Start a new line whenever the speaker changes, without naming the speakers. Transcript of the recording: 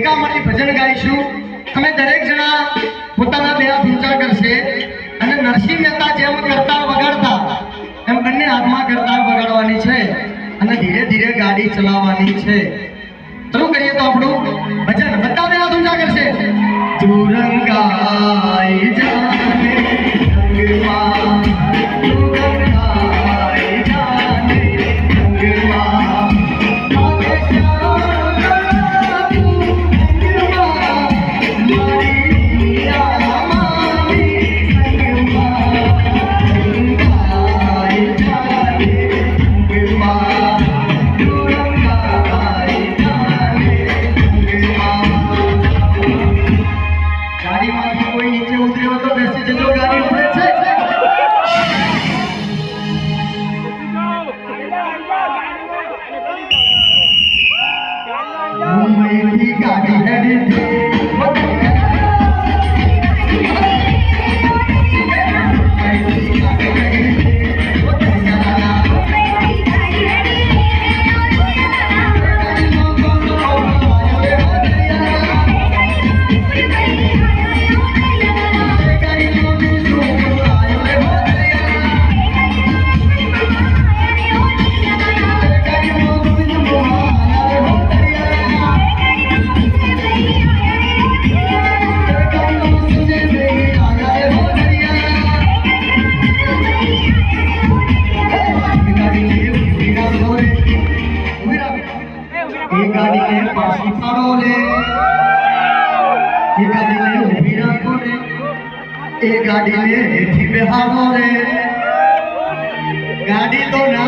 ભેગા મળી ભજન ગાઈશું અમે દરેક જણા પોતાના બે હાથ ઊંચા કરશે અને નરસિંહ મહેતા જેમ કરતાળ વગાડતા એમ બંને હાથમાં કરતાળ વગાડવાની છે અને ધીરે ધીરે ગાડી ચલાવવાની છે શરૂ કરીએ તો આપણું ભજન બધા બે હાથ ઊંચા કરશે તું રંગાઈ જાને રંગમાં તું રંગાઈ જાને રંગમાં આવે શ્યામ તું રંગમાં મારી આમાની સંગમાં રંગાઈ જાને રંગમાં તું રંગાઈ જાને રંગમાં ગાડીમાંથી કોઈ નીચે ઉતર્યો તો બેસી જજો ગાડી ઉતરે છે મુંબઈથી ગાડી હેડી છે गाड़ी ने हेठी बेहारो रे गाड़ी तो ना